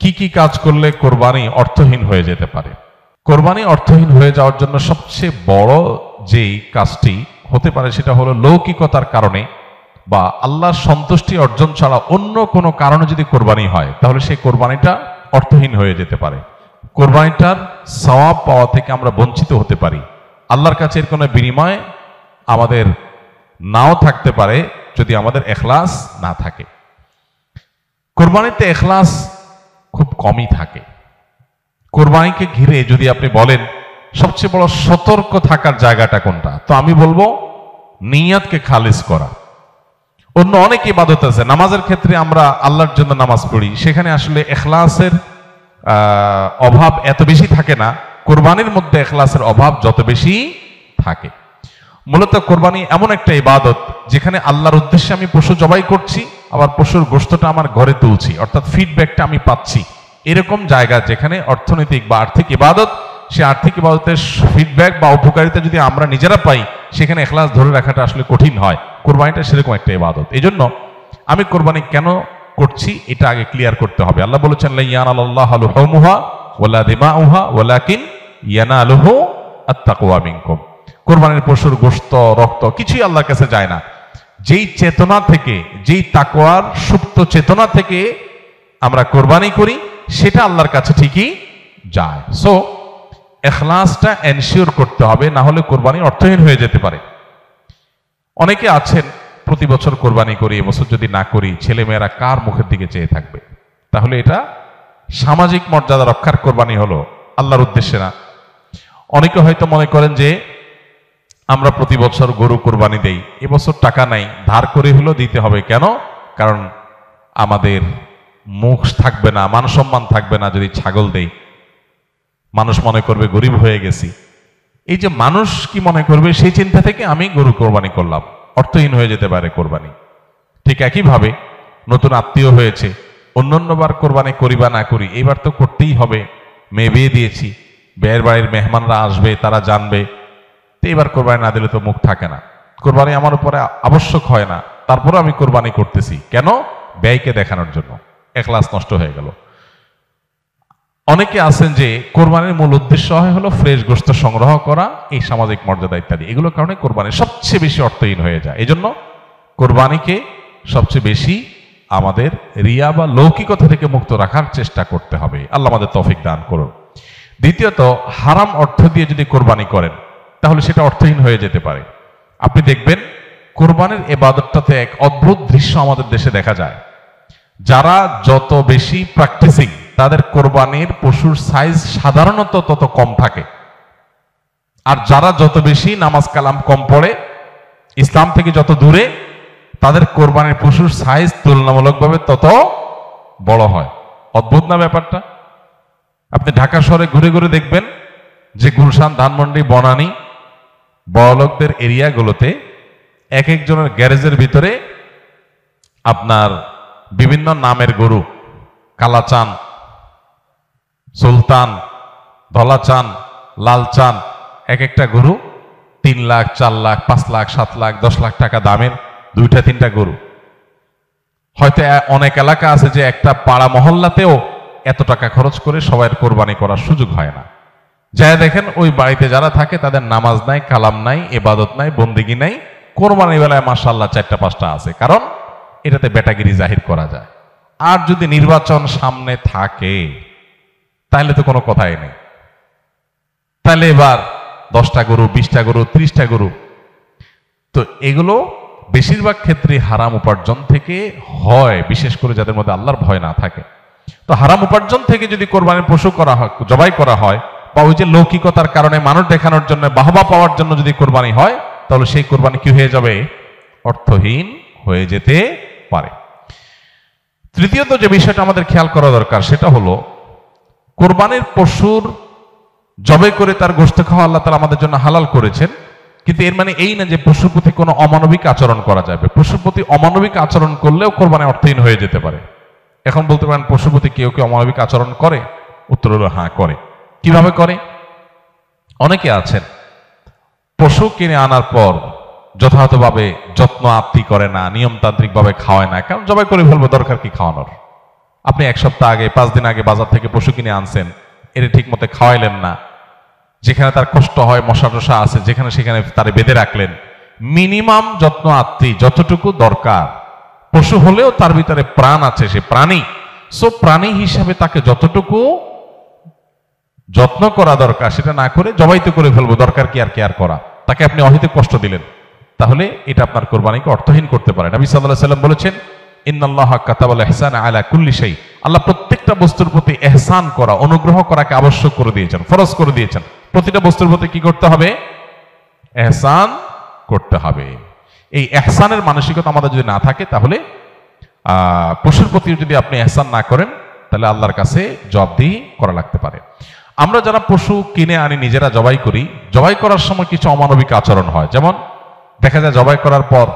কি কি কাজ করলে কোরবানি অর্থহীন হয়ে যেতে পারে? কোরবানি অর্থহীন হয়ে যাওয়ার জন্য সবচেয়ে বড় যেই কাজটি হতে পারে সেটা হলো লৌকিকতার কারণে বা আল্লাহর সন্তুষ্টি অর্জন ছাড়া অন্য কোনো কারণে যদি কোরবানি হয় তাহলে সেই কোরবানিটা অর্থহীন হয়ে যেতে পারে। কোরবানিটার সওয়াব পাওয়া থেকে আমরা বঞ্চিত হতে পারি। আল্লাহর কাছে এর কোনো বিনিময় আমাদের নাও থাকতে পারে যদি আমাদের ইখলাস না থাকে। কোরবানিতে ইখলাস খুব কমই থাকে। কোরবানিকে ঘিরে যদি আপনি বলেন সবচেয়ে বড় সতর্ক থাকার জায়গাটা কোনটা, তো আমি বলবো নিয়তকে খালিস করা। অন্য অনেক ইবাদত আছে, নামাজের ক্ষেত্রে আমরা আল্লাহর জন্য নামাজ পড়ি, সেখানে আসলে ইখলাসের অভাব এত বেশি থাকে না। কোরবানির মধ্যে ইখলাসের অভাব যত বেশি থাকে। মূলত কোরবানি এমন একটা ইবাদত যেখানে আল্লাহর উদ্দেশ্যে আমি পশু জবাই করছি, আবার পশুর গোশতটা আমার ঘরে তুলছি, অর্থাৎ ফিডব্যাকটা আমি পাচ্ছি। এরকম জায়গা যেখানে অর্থনৈতিক বা আর্থিক ইবাদত, সে আর্থিক ইবাদতের ফিডব্যাক বা উপকারিতা যদি আমরা নিজেরা পাই, সেখানে ইখলাস ধরে রাখাটা আসলে কঠিন হয়। কোরবানিটা সেরকম একটা ইবাদত। এই জন্য আমি কোরবানি কেন করছি এটা আগে ক্লিয়ার করতে হবে। আল্লাহ বলেছেন লা ইয়ানালাল্লাহু লুহুমুহা ওয়ালা দিমাউহা ওয়ালাকিন ইয়ানালুহু আত-তাকওয়া মিনকুম। কোরবানির পশুর গোশত, রক্ত কিছুই আল্লাহর কাছে যায় না। যেই চেতনা থেকে, যেই তাকওয়ার সুপ্ত চেতনা থেকে আমরা কোরবানি করি সেটা আল্লাহর কাছে ঠিকই যায়। সো ইখলাসটা এনশিওর করতে হবে, না হলে কোরবানি অর্থহীন হয়ে যেতে পারে। অনেকে আছেন প্রতি বছর কোরবানি করি, এবছর যদি না করি ছেলেমেয়েরা কার মুখের দিকে চেয়ে থাকবে। তাহলে এটা সামাজিক মর্যাদা রক্ষার কোরবানি হলো, আল্লাহর উদ্দেশ্যে না। অনেকে হয়তো মনে করেন যে আমরা প্রতি বছর গরু কোরবানি দেই, এবছর টাকা নাই, ধার করে হলেও দিতে হবে। কেন? কারণ আমাদের মুখ থাকবে না, মান সম্মান থাকবে না যদি ছাগল দেই, মানুষ মনে করবে গরিব হয়ে গেছি। এই যে মানুষ কি মনে করবে সেই চিন্তা থেকে আমি গরু কোরবানি করলাম, অর্থহীন হয়ে যেতে পারে কোরবানি। ঠিক একইভাবে নতুন আত্মীয় হয়েছে, অন্যান্যবার কোরবানি করি বা না করি, এইবার তো করতেই হবে, মেয়ে বিয়ে দিয়েছি, বিয়ের বাড়ির মেহমানরা আসবে, তারা জানবে, তো এবার কোরবানি না দিলে তো মুখ থাকে না। কোরবানি আমার উপরে আবশ্যক হয় না, তারপরে আমি কোরবানি করতেছি কেন? ব্যয়কে দেখানোর জন্য। ইখলাস নষ্ট হয়ে গেল। অনেকে আছেন যে কোরবানির মূল উদ্দেশ্য হলো ফ্রেশ গোশত সংগ্রহ করা, এই সামাজিক মর্যাদা ইত্যাদি, এগুলোর কারণে কোরবানি সবচেয়ে বেশি অর্থহীন হয়ে যায়। এই জন্য কোরবানিকে সবচেয়ে বেশি আমাদের রিয়া বা লৌকিকতা থেকে মুক্ত রাখার চেষ্টা করতে হবে। আল্লাহ আমাদের তৌফিক দান করুন। দ্বিতীয়ত, হারাম অর্থ দিয়ে যদি কোরবানি করেন তাহলে সেটা অর্থহীন হয়ে যেতে পারে। আপনি দেখবেন কোরবানির ইবাদতটাতে এক অদ্ভুত দৃশ্য আমাদের দেশে দেখা যায়। যারা যত বেশি প্র্যাকটিসিং, তাদের কোরবানির পশুর সাইজ সাধারণত তত কম থাকে। আর যারা যত বেশি নামাজ কালাম কম পড়ে, ইসলাম থেকে যত দূরে, তাদের কোরবানির পশুর সাইজ তুলনামূলকভাবে তত বড় হয়। অদ্ভুত না ব্যাপারটা? আপনি ঢাকা শহরে ঘুরে ঘুরে দেখবেন যে গুলশান, ধানমন্ডি, বনানী, বড়লোকদের এরিয়াগুলোতে এক একজনের গ্যারেজের ভিতরে আপনার বিভিন্ন নামের গরু, কালাচান, সুলতান, ধলাচান, লালচান, এক একটা গরু 3 লাখ, 4 লাখ, 5 লাখ, 7 লাখ, 10 লাখ টাকা দামের 2-3টা গরু। হয়তো অনেক এলাকা আছে যে একটা পাড়া মহল্লাতেও এত টাকা খরচ করে সবাই কোরবানি করার সুযোগ হয় না। যা দেখেন ওই বাড়িতে যারা থাকে তাদের নামাজ নাই, কালাম নাই, ইবাদত নাই, বন্দেগী নাই, কোরবানির বেলায় মাশাআল্লাহ 4টা-5টা আছে, কারণ এটাতে বেটাগিরি জাহির করা যায়। আর যদি নির্বাচন সামনে থাকে তাহলে তো কোনো কথাই নেই। তাহলে এবার 10টা গরু, 20টা গরু, 30টা গরু। তো এগুলো বেশিরভাগ ক্ষেত্রে হারাম উপার্জন থেকে হয়, বিশেষ করে যাদের মধ্যে আল্লাহর ভয় না থাকে। তো হারাম উপার্জন থেকে যদি কোরবানির পশু করা হয়, জবাই করা হয়, বা ওই যে লৌকিকতার কারণে মানুষ দেখানোর জন্য, বাহবা পাওয়ার জন্য যদি কোরবানি হয়, তাহলে সেই কোরবানি কি হয়ে যাবে? অর্থহীন হয়ে যেতে পারে। তৃতীয়ত যে বিষয়টা আমাদের খেয়াল করা দরকার সেটা হলো কোরবানির পশুর জবাই করে তার গোশত খাওয়া আল্লাহ তাআলা আমাদের জন্য হালাল করেছেন, কিন্তু এর মানে এই না যে পশুর প্রতি কোনো অমানবিক আচরণ করা যাবে। পশুর প্রতি অমানবিক আচরণ করলেও কোরবানি অর্থহীন হয়ে যেতে পারে। এখন বলতে পারেন পশুর প্রতি কেউ কেউ অমানবিক আচরণ করে? উত্তর হলো হ্যাঁ, করে। কিভাবে করে? অনেকে আছেন পশু কিনে আনার পর যথাযথভাবে যত্ন আপ্তি করে না, নিয়মতান্ত্রিক ভাবে খাওয়ায় না। কারণ জবাই করে ফেলবো, দরকার কি খাওয়ানোর? আপনি 1 সপ্তাহ আগে 5 দিন আগে বাজার থেকে পশু কিনে আনছেন, এর ঠিক মতো খাওয়াইলেন না, যেখানে তার কষ্ট হয়, মশা টশা আছে যেখানে সেখানে তারে বেঁধে রাখলেন। মিনিমাম যত্ন আত্মি যতটুকু দরকার, পশু হলেও তার ভিতরে প্রাণ আছে, সে প্রাণী, সো প্রাণী হিসাবে তাকে যতটুকু যত্ন করা দরকার সেটা না করে জবাই তো করে ফেলবো, দরকার কি আর কেয়ার করা, তাকে আপনি অহেতুক কষ্ট দিলেন, তাহলে এটা আপনার কোরবানিকে অর্থহীন করতে পারে। নবী সাল্লাল্লাহু আলাইহি ওয়াসাল্লাম বলেছেন, ইন্নাল্লাহা কাতাবাল ইহসানা আলা কুল্লি শাই, আল্লাহ প্রত্যেকটা বস্তুর প্রতি ইহসান করা, অনুগ্রহ করাকে আবশ্যক করে দিয়েছেন, ফরজ করে দিয়েছেন। প্রতিটা বস্তুর প্রতি কি করতে হবে? ইহসান করতে হবে। এই ইহসানের মানসিকতা আমাদের যদি না থাকে, তাহলে পশুর প্রতি যদি আপনি ইহসান না করেন, তাহলে আল্লাহর কাছে জবাবদিহি করা লাগতে পারে। আমরা যারা পশু কিনে আনি, নিজেরা জবাই করি, জবাই করার সময় কিছু অমানবিক আচরণ হয়। যেমন দেখা যায় জবাই করার পর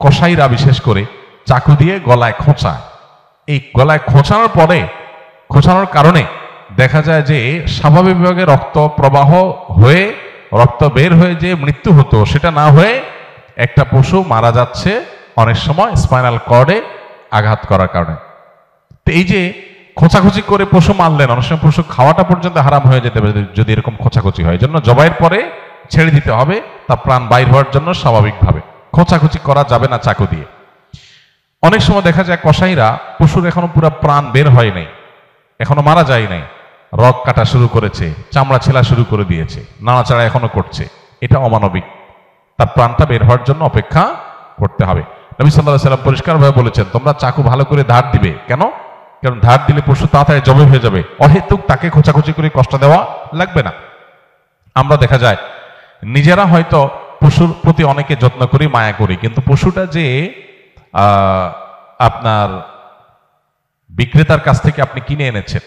কসাইরা বিশেষ করে চাকু দিয়ে গলায় খোঁচায়। এই গলায় খোঁচানোর পরে, খোঁচানোর কারণে দেখা যায় যে স্বাভাবিকভাবে রক্ত প্রবাহ হয়ে, রক্ত বের হয়ে যে মৃত্যু হতো, সেটা না হয়ে একটা পশু মারা যাচ্ছে অনেক সময় স্পাইনাল কর্ডে আঘাত করার কারণে। তো এই যে খোঁচাখুচি করে পশু মারলেন, অনেক সময় পশু খাওয়াটা পর্যন্ত হারাম হয়ে যেতে পারে যদি এরকম খোঁচাখুচি হয়। জন্য জবাইয়ের পরে ছেড়ে দিতে হবে, তার প্রাণ বাইর হওয়ার জন্য স্বাভাবিকভাবে। খোঁচাখুচি করা যাবে না চাকু দিয়ে। অনেক সময় দেখা যায় কসাইরা পশুর এখনো পুরো প্রাণ বের হয় নাই, এখনো মারা যায় নাই, রগ কাটা শুরু করেছে, চামড়া ছেলা শুরু করে দিয়েছে, নাড়াচাড়া এখনো করছে, এটা অমানবিক। তার প্রাণটা বের হওয়ার জন্য অপেক্ষা করতে হবে। নবী সাল্লাল্লাহু আলাইহি ওয়াসাল্লাম পরিষ্কারভাবে বলেছেন, তোমরা চাকু ভালো করে ধার দিবে। কেন? কারণ ধার দিলে পশু তাড়াতাড়ি জবে হয়ে যাবে, অহেতুক তাকে খোঁচাখুচি করে কষ্ট দেওয়া লাগবে না। আমরা দেখা যায় নিজেরা হয়তো পশুর প্রতি অনেকে যত্ন করি, মায়া করি, কিন্তু পশুটা যে আপনার বিক্রেতার কাছ থেকে আপনি কিনে এনেছেন,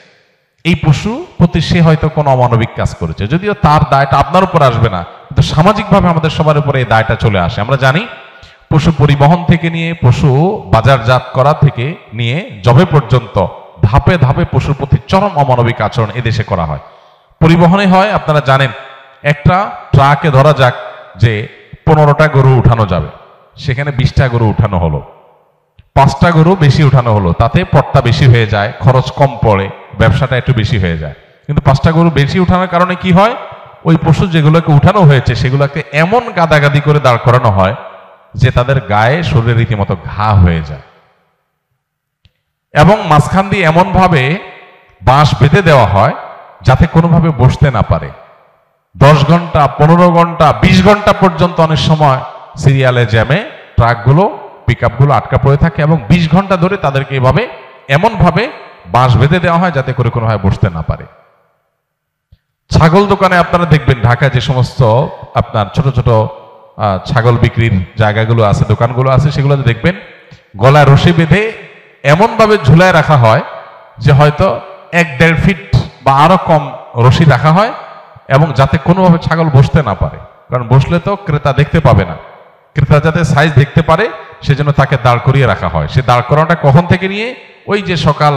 এই পশু প্রতি সে হয়তো কোনো অমানবিক কাজ করেছে, যদিও তার দায়টা আপনার উপর আসবে না, কিন্তু সামাজিকভাবে আমাদের সবার উপরে এই দায়টা চলে আসে। আমরা জানি পশু পরিবহন থেকে নিয়ে, পশু বাজারজাত করা থেকে নিয়ে জবে পর্যন্ত ধাপে ধাপে পশুর প্রতি চরম অমানবিক আচরণ এদেশে করা হয়। পরিবহনে হয়, আপনারা জানেন, একটা ট্রাকে ধরা যাক যে 15টা গরু উঠানো যাবে, সেখানে 20টা গরু উঠানো হলো, 5টা গরু বেশি উঠানো হলো, তাতে পট্টা বেশি হয়ে যায়, খরচ কম পড়ে, ব্যবসাটা একটু বেশি হয়ে যায়। কিন্তু 5টা গরু বেশি উঠানোর কারণে কি হয়? ওই পশু যেগুলোকে উঠানো হয়েছে সেগুলোকে এমন গাদাগাদি করে দাঁড় করানো হয় যে তাদের গায়ে, শরীরে রীতিমতো ঘা হয়ে যায়, এবং মাঝখান দিয়ে এমন ভাবে বাঁশ বেঁধে দেওয়া হয় যাতে কোনোভাবে বসতে না পারে। 10 ঘন্টা, 15 ঘন্টা, 20 ঘন্টা পর্যন্ত অনেক সময় সিরিয়ালে জ্যামে ট্রাকগুলো, পিকআপগুলো আটকা পড়ে থাকে, এবং 20 ঘন্টা ধরে তাদেরকে এভাবে এমন ভাবে বাঁশ বেঁধে দেওয়া হয় যাতে করে কোনোভাবে বসতে না পারে। ছাগল দোকানে আপনারা দেখবেন, ঢাকায় যে সমস্ত আপনার ছোট ছোট ছাগল বিক্রির জায়গাগুলো আছে, দোকানগুলো আছে, সেগুলোতে দেখবেন গলায় রশি বেঁধে এমন ভাবে ঝুলায় রাখা হয় যে হয়তো 1-1.5 ফিট বা আরো কম রশি রাখা হয়, এবং যাতে কোনোভাবে ছাগল বসতে না পারে, কারণ বসলে তো ক্রেতা দেখতে পাবে না, ক্রেতা যাতে সাইজ দেখতে পারে সেজন্য তাকে দাঁড় করিয়ে রাখা হয়। সে দাঁড় করানোটা কখন থেকে নিয়ে, ওই যে সকাল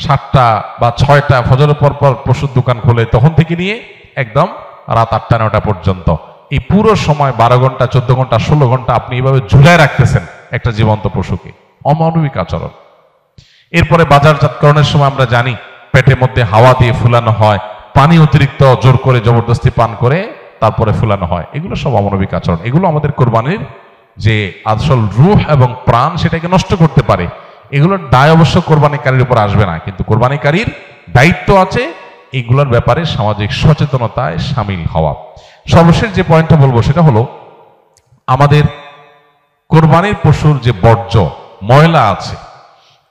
7টা বা 6টা ফজরের পর পর পশুর দোকান খোলে তখন থেকে নিয়ে একদম রাত 8টা-9টা পর্যন্ত, এই পুরো সময় 12 ঘন্টা, 14 ঘন্টা, 16 ঘন্টা আপনি এইভাবে ঝুলায় রাখতেছেন একটা জীবন্ত পশুকে। অমানবিক আচরণ। এরপরে বাজারজাতকরণের সময় আমরা জানি পেটের মধ্যে হাওয়া দিয়ে ফুলানো হয়, পানি অতিরিক্ত জোর করে জবরদস্তি পান করে তারপরে ফুলানো হয়, এগুলো সব অমানবিক আচরণ। এগুলো আমাদের কোরবানির যে আসল রূহ এবং প্রাণ সেটাকে নষ্ট করতে পারে। এগুলোর দায় অবশ্য কোরবানিকারীর উপর আসবে না, কিন্তু কোরবানিকারীর দায়িত্ব আছে এগুলোর ব্যাপারে সামাজিক সচেতনতায় সামিল হওয়া। সর্বশেষ যে পয়েন্টটা বলবো সেটা হলো, আমাদের কোরবানির পশুর যে বর্জ্য ময়লা আছে,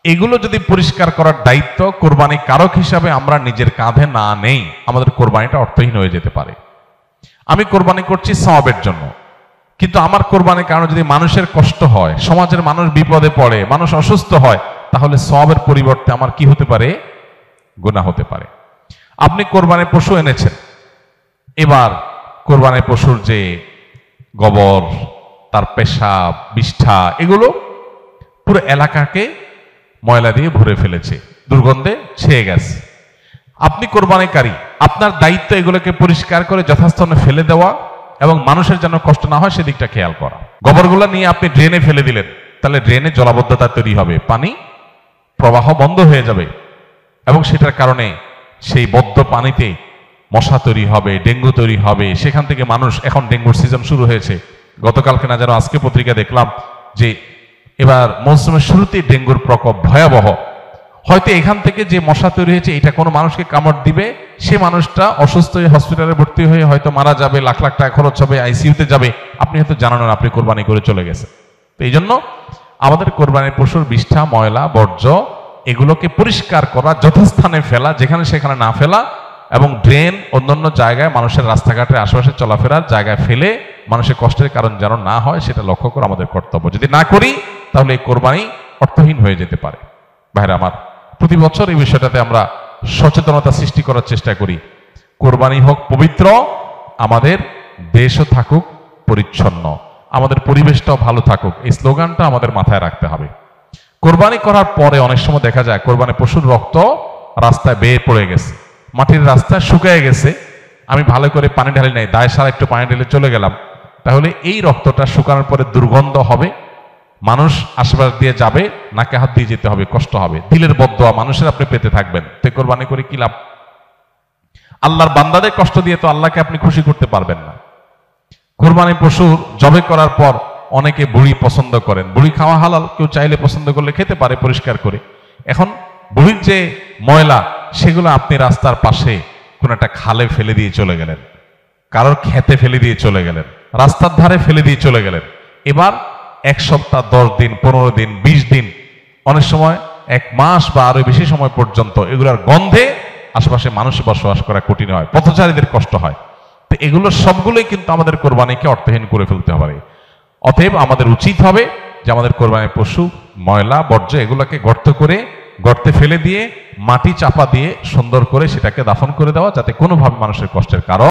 এগুলো যদি পরিষ্কার করার দায়িত্ব কোরবানি কারক হিসাবে আমরা নিজের কাঁধে না নেই, আমাদের কোরবানিটা অর্থহীন হয়ে যেতে পারে। আমি কোরবানি করছি সওয়াবের জন্য, কিন্তু আমার কোরবানির কারণে যদি মানুষের কষ্ট হয়, সমাজের মানুষ বিপদে পড়ে, মানুষ অসুস্থ হয়, তাহলে সওয়াবের পরিবর্তে আমার কি হতে পারে? গুনাহ হতে পারে। আপনি কোরবানির পশু এনেছেন, এবার কোরবানির পশুর যে গোবর, তার পেশাব, বিষ্ঠা, এগুলো পুরো এলাকাকে ময়লা দিয়ে ভরে ফেলেছে, দুর্গন্ধে ছেয়ে গেছে। আপনি কোরবানিকারী, আপনার দায়িত্ব এগুলোকে পরিষ্কার করে যথাস্থানে ফেলে দেওয়া এবং মানুষের যেন কষ্ট না হয় সেদিকটা খেয়াল করা। গোবরগুলো নিয়ে আপনি ড্রেনে ফেলে দিলেন, তাহলে ড্রেনে জলাবদ্ধতা তৈরি হবে, পানি প্রবাহ বন্ধ হয়ে যাবে, এবং সেটার কারণে সেই বদ্ধ পানিতে মশা তৈরি হবে, ডেঙ্গু তৈরি হবে, সেখান থেকে মানুষ, এখন ডেঙ্গুর সিজন শুরু হয়েছে, গতকালকে না যেন আজকে পত্রিকা দেখলাম যে এবার মৌসুমের শুরুতেই ডেঙ্গুর প্রকোপ ভয়াবহ। হয়তো এখান থেকে যে মশা তৈরি হয়েছে এটা কোনো মানুষকে কামড় দিবে, সে মানুষটা অসুস্থ হয়ে হসপিটালে ভর্তি হয়ে হয়তো মারা যাবে, লাখ লাখ টাকা খরচ হবে, আইসিইউতে যাবে, আপনি হয়তো জানান না, আপনি কোরবানি করে চলে গেছে। তো এই জন্য আমাদের কোরবানির পশুর বিষ্ঠা, ময়লা, বর্জ্য এগুলোকে পরিষ্কার করা, যথাস্থানে ফেলা, যেখানে সেখানে না ফেলা, এবং ড্রেন অন্যান্য জায়গায় মানুষের রাস্তাঘাটের আশেপাশে চলাফেরার জায়গায় ফেলে মানুষের কষ্টের কারণ যেন না হয় সেটা লক্ষ্য করা আমাদের কর্তব্য। যদি না করি তাহলে এই কোরবানি অর্থহীন হয়ে যেতে পারে। ভাইরা আমার, প্রতি বছর এই বিষয়টাতে আমরা সচেতনতা সৃষ্টি করার চেষ্টা করি। কোরবানি হোক পবিত্র, আমাদের দেশও থাকুক পরিচ্ছন্ন, আমাদের পরিবেশটাও ভালো থাকুক, এই স্লোগানটা আমাদের মাথায় রাখতে হবে। কোরবানি করার পরে অনেক সময় দেখা যায় কোরবানি পশুর রক্ত রাস্তায় বেয়ে পড়ে গেছে, মাটির রাস্তায় শুকিয়ে গেছে, আমি ভালো করে পানি ঢালি নাই, দায় সারা একটু পানি ঢেলে চলে গেলাম, তাহলে এই রক্তটা শুকানোর পরে দুর্গন্ধ হবে, মানুষ আশেপাশ দিয়ে যাবে, নাকে হাত দিয়ে যেতে হবে, কষ্ট হবে, দিলের বদদোয়া মানুষের আপনি পেতে থাকবেন। তো কোরবানি করে কি লাভ? আল্লাহর বান্দাদের কষ্ট দিয়ে তো আল্লাহকে আপনি খুশি করতে পারবেন না। কোরবানি পশুর জবে করার পর অনেকে বুড়ি পছন্দ করেন, বুড়ি খাওয়া হালাল, কেউ চাইলে পছন্দ করলে খেতে পারে পরিষ্কার করে। এখন বুড়ির যে ময়লা সেগুলো আপনি রাস্তার পাশে কোন একটা খালে ফেলে দিয়ে চলে গেলেন, কারোর খেতে ফেলে দিয়ে চলে গেলেন, রাস্তার ধারে ফেলে দিয়ে চলে গেলেন। এবার 1 সপ্তাহ, 10 দিন, 15 দিন, 20 দিন, অনেক সময় 1 মাস বা আরো বেশি সময় পর্যন্ত এগুলোর গন্ধে আশেপাশে মানুষ বসবাস করা কঠিন হয়, পথচারীদের কষ্ট হয়। তো এগুলো সবগুলোই কিন্তু আমাদের কোরবানিকে অর্থহীন করে ফেলতে পারে। অতএব আমাদের উচিত হবে যে আমাদের কোরবানির পশু ময়লা বর্জ্য এগুলোকে গর্তে ফেলে দিয়ে মাটি চাপা দিয়ে সুন্দর করে সেটাকে দাফন করে দেওয়া, যাতে কোনোভাবে মানুষের কষ্টের কারণ